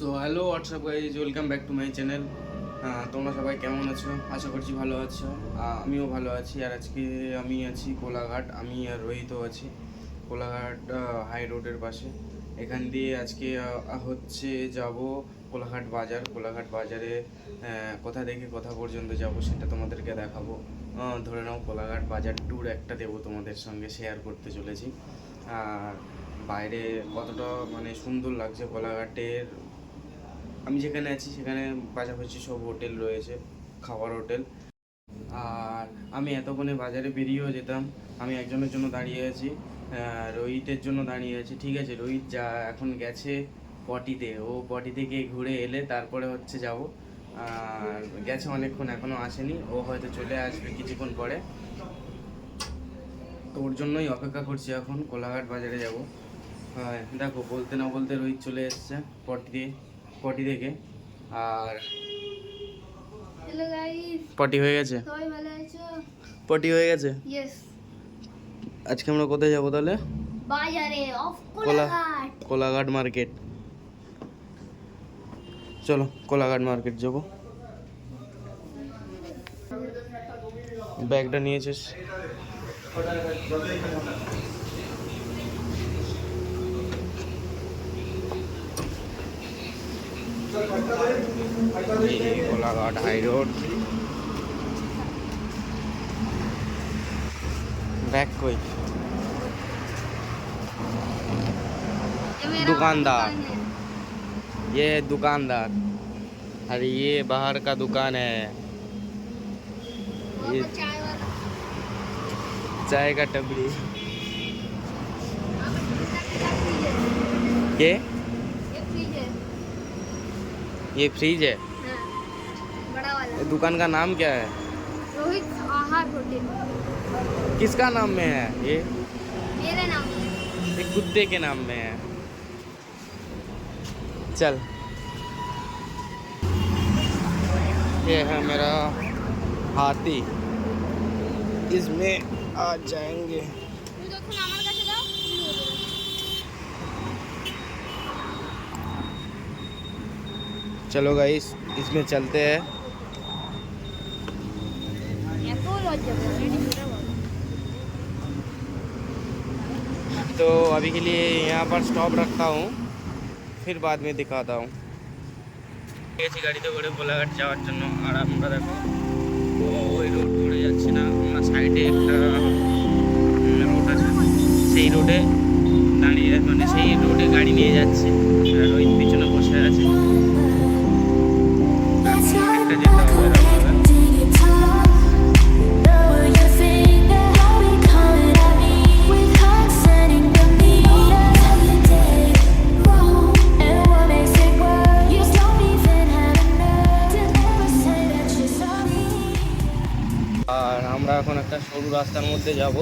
So hello WhatsApp guys, welcome back to my channel. তোমরা সবাই কেমন আছো? আশা করছি ভালো আছো। আমিও ভালো আছি। আর আজকে আমি আছি কোলাঘাট। আমি আর রোহিতও আছি কোলাঘাট হাই রোডের পাশে। এখান দিয়ে আজকে হচ্ছে যাব কোলাঘাট বাজার। কোলাঘাট বাজারে কোথা থেকে কোথা পর্যন্ত যাব সেটা তোমাদেরকে দেখাবো। ধরে নাও কোলাঘাট বাজার ট্যুর একটা দেবো, তোমাদের সঙ্গে শেয়ার করতে চলেছি। আর বাইরে কতটা মানে সুন্দর লাগছে কোলাঘাটের। আমি যেখানে আছি সেখানে পাশাপাশি সব হোটেল রয়েছে, খাবার হোটেল। আর আমি এতক্ষণে বাজারে বেরিয়েও যেতাম। আমি একজনের জন্য দাঁড়িয়ে আছি, রোহিতের জন্য দাঁড়িয়ে আছি। ঠিক আছে, রোহিত যা এখন গেছে পটিতে, ও পটি থেকে ঘুরে এলে তারপরে হচ্ছে যাব। আর গেছে অনেকক্ষণ, এখনও আসেনি। ও হয়তো চলে আসবে কিছুক্ষণ পরে। তো ওর জন্যই অপেক্ষা করছি এখন। কোলাঘাট বাজারে যাব। হ্যাঁ দেখো, বলতে না বলতে রোহিত চলে এসছে পটি থেকে। আর হ্যালো গাইস, পটি হয়ে গেছে। সবাই ভালো আছো? পটি হয়ে গেছে। ইয়েস। আজকে আমরা কোথায় যাবো তাহলে? বাজারে অফ কোলাঘাট। কোলাঘাট মার্কেট। চলো কোলাঘাট মার্কেট যাবো। ব্যাগটা নিয়েছিস? Kolaghat high road. बैग कोई दुकानदार, ये है दुकानदार। अरे ये बाहर का दुकान है, ये चाय का टपरी। ये फ्रिज है। बड़ा वाला। ये दुकान का नाम क्या है? रोहित आहार होटल। किसका नाम में है ये? मेरे नाम में। ये कुत्ते के नाम में है। चल, ये है मेरा हाथी, इसमें आ जाएंगे। चलो गाइस, इसमें चलते हैं। तो अभी के लिए यहाँ पर स्टॉप रखता हूँ, फिर बाद में दिखाता हूँ। গাড়িতে করে কোলাঘাট যাওয়ার জন্য। আর আমরা দেখো ওই রোড ধরে যাচ্ছি না, আমরা সাইডে একটা রোড আছে, সেই রোডে দাঁড়িয়ে, মানে সেই রোডে গাড়ি নিয়ে যাচ্ছি। আর ওই পিছনে বসে আছে। একটা যেতে হবে আর আমরা এখন একটা সরু রাস্তার মধ্যে যাব।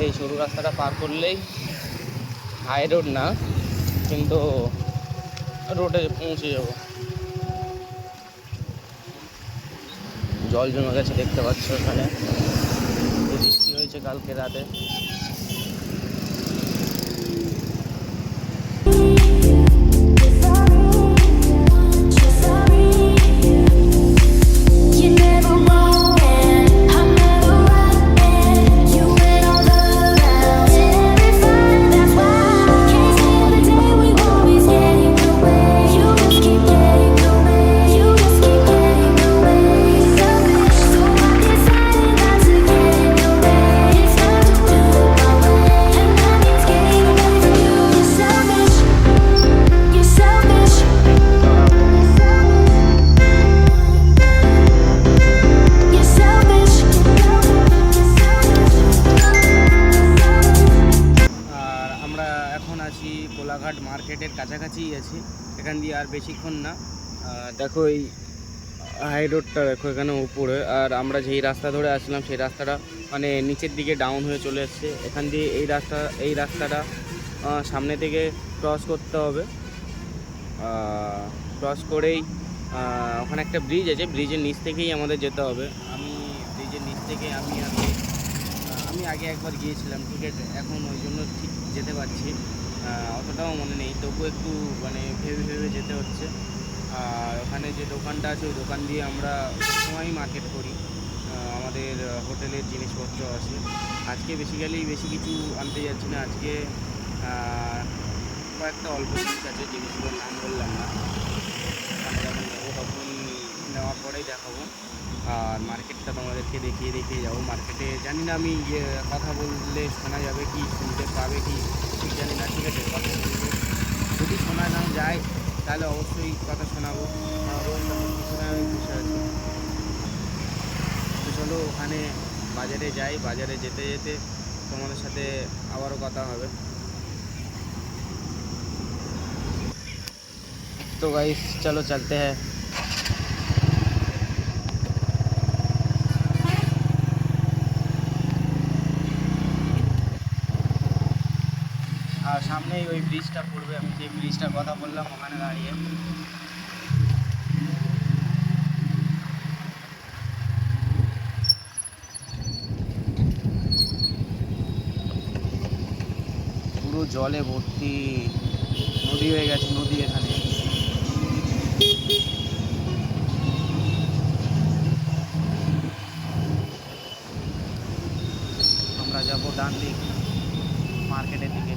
এই সরু রাস্তাটা পার করলেই হাই রোড না, কিন্তু রোডে পৌঁছে যাব। জল জমে গেছে, দেখতে পাচ্ছ ওখানে। বৃষ্টি হয়েছে কালকে রাতে। কোলাঘাট মার্কেটের কাছাকাছিই আছি, এখান দিয়ে আর বেশিক্ষণ না। দেখো এই হাই রোডটা দেখো এখানে উপরে। আর আমরা যেই রাস্তা ধরে আসলাম সেই রাস্তাটা মানে নিচের দিকে ডাউন হয়ে চলে এসছে। এখান দিয়ে এই রাস্তাটা সামনে থেকে ক্রস করতে হবে। ক্রস করেই ওখানে একটা ব্রিজ আছে, ব্রিজের নিচ থেকেই আমাদের যেতে হবে। আমি ব্রিজের নিচ থেকে আমি আগে একবার গিয়েছিলাম, ঠিক আছে, এখন ওই জন্য ঠিক যেতে পারছি। অতটাও মনে নেই, তবু একটু মানে ভেবে ভেবে যেতে হচ্ছে। আর ওখানে যে দোকানটা আছে ওই দোকান দিয়ে আমরা সবসময়ই মার্কেট করি, আমাদের হোটেলের জিনিসপত্র আছে। আজকে বেসিক্যালি বেশি কিছু আনতে যাচ্ছি না, আজকে কয়েকটা অল্প জিনিস আছে যেগুলোর নাম বললাম না, ওখানে যখন নেবো তখন নেওয়ার পরেই দেখাবো। আর মার্কেটটা তোমাদেরকে দেখিয়ে যাবো। মার্কেটে জানি না আমি কথা বললে শোনা যাবে কি, শুনতে পাবে কি ঠিক জানি না, ঠিক আছে? কথা শুনবো, যদি শোনা না যায় তাহলে অবশ্যই কথা শোনাবো, শুনে আমি খুশি আছি। তো চলো ওখানে বাজারে যাই, বাজারে যেতে যেতে তোমাদের সাথে আবারও কথা হবে। तो गाइस चलो चलते हैं। আর সামনেই ওই ব্রিজটা পড়বে, আমি যে ব্রিজটার কথা বললাম ওখানে দাঁড়িয়ে। পুরো জলে ভর্তি, নদী হয়ে গেছে, নদী এখানে। আমরা যাবো ডান দিক, মার্কেটের দিকে।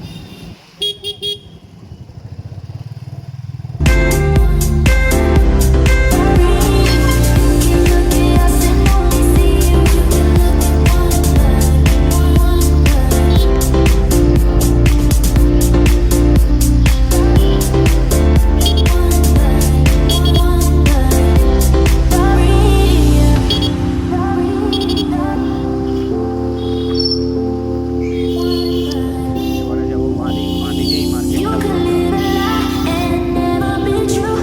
এবারে যাবো বাঁ দিকেই You মার্কেটটা could পড়বে। live a lie and never be true.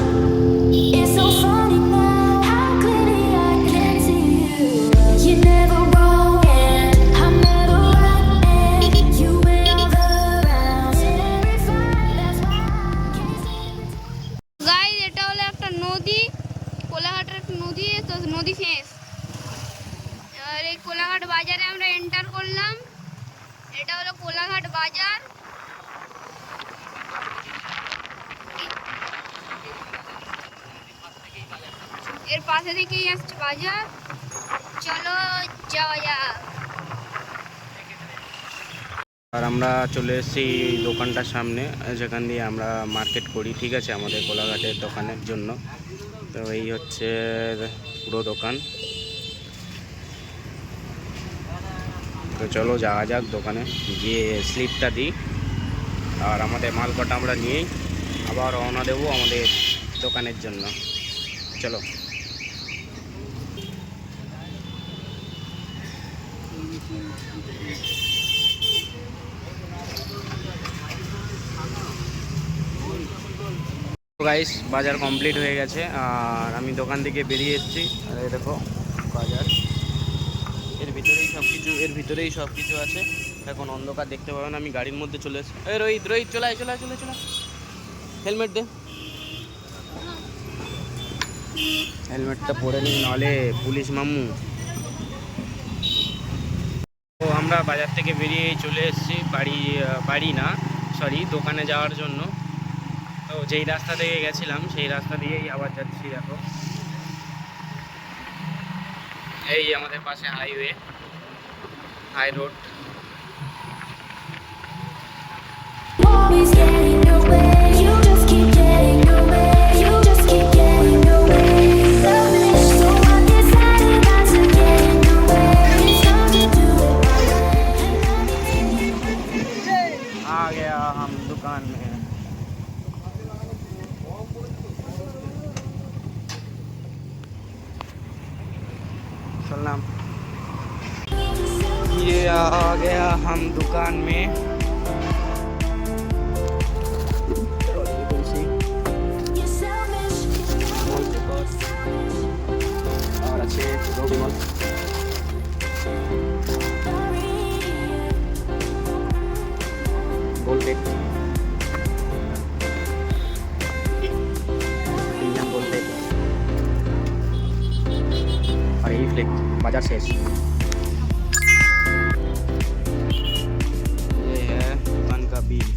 It's so funny now how clearly I can see you. You're never wrong and I'm never right, and you win all the rounds in every fight. That's why I can't sleep. Guys এটা হলো একটা নদী, কোলাঘাটের একটা নদী, তো নদী শেষ। আর এই কোলাঘাট বাজারে আমরা এন্টার করলাম। এটা হলো কোলাঘাট বাজার। এর পাশে থেকেই আসছে বাজার। চলো যাওয়া যাক। আর আমরা চলে এসেছি এই দোকানটার সামনে, যেখান দিয়ে আমরা মার্কেট করি, ঠিক আছে, আমাদের কোলাঘাটের দোকানের জন্য। তো এই হচ্ছে পুরো দোকান। তো চলো যাওয়া যাক দোকানে, গিয়ে স্লিপটা দিই আর আমাদের মাল কটা আমরা নিয়েই আবার রওনা দেবো আমাদের দোকানের জন্য। চলো। গাইস বাজার কমপ্লিট হয়ে গেছে আর আমি দোকান থেকে বেরিয়ে এসেছি। আর এই দেখো বাজার, এর ভিতরেই সব কিছু আছে। এখন অন্ধকার দেখতে পাবেন, আমি গাড়ির মধ্যে চলে এসেছি। এই রোহিত চলে আয়, হেলমেট দে, হেলমেটটা পরে নিই নাহলে পুলিশ মামু। তো আমরা বাজার থেকে বেরিয়ে চলে এসেছি বাড়ি না সরি দোকানে যাওয়ার জন্য। তো যেই রাস্তা থেকে গেছিলাম সেই রাস্তা দিয়েই আবার যাচ্ছি। দেখো এই আমাদের পাশে high road. Always getting nowhere. You just keep getting nowhere. You just keep getting nowhere. Selfish, so I decided not to get in the way. It's time to do it my way. आ गया हम दुकान में। सलाम, ये आ गया हम दुकान में। You're selfish. और अच्छे बोलते बोलते और यही फ्लिक बाजार शेष। ये है दुकान का बिल।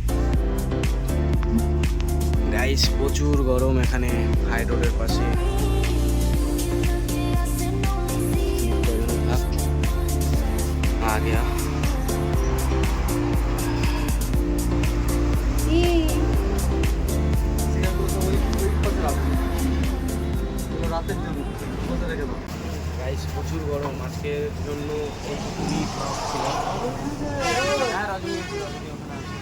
গাইস প্রচুর গরম এখানে হাই রোডের পাশে। आ गया। গাইস প্রচুর গরম, আজকের জন্য এইটুকুই ব্লগ ছিল। হ্যাঁ রাজু ওখানে আছে।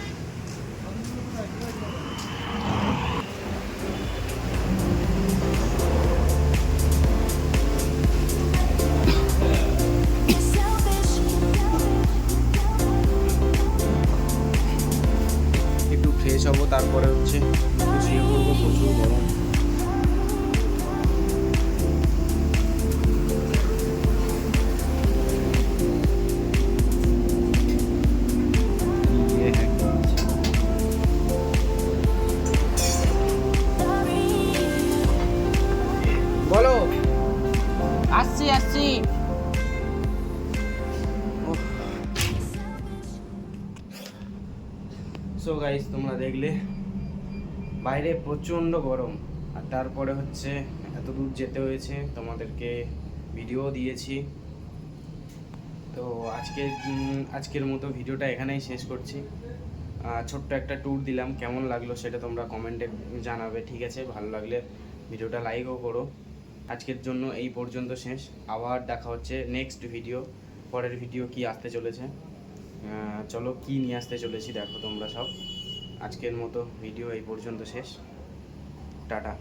একটু ফ্রেশ হবো, তারপরে হচ্ছে একটু শুয়ে পড়বো, প্রচুর গরম। বলো আসছি আসছি। সো গাইস তোমরা দেখলে বাইরে প্রচণ্ড গরম, আর তারপরে হচ্ছে এত দূর যেতে হয়েছে, তোমাদেরকে ভিডিও দিয়েছি। তো আজকের মতো ভিডিওটা এখানেই শেষ করছি। ছোট্ট একটা ট্যুর দিলাম, কেমন লাগলো সেটা তোমরা কমেন্টে জানাবে, ঠিক আছে? ভালো লাগলে ভিডিওটা লাইকও করো। আজকের জন্য এই পর্যন্ত শেষ, আবার দেখা হচ্ছে নেক্সট ভিডিও। পরের ভিডিও কি আসতে চলেছে, চলো কি নিয়ে আসতে চলেছি দেখো তোমরা সব। আজকের মতো ভিডিও এই পর্যন্ত শেষ, টাটা।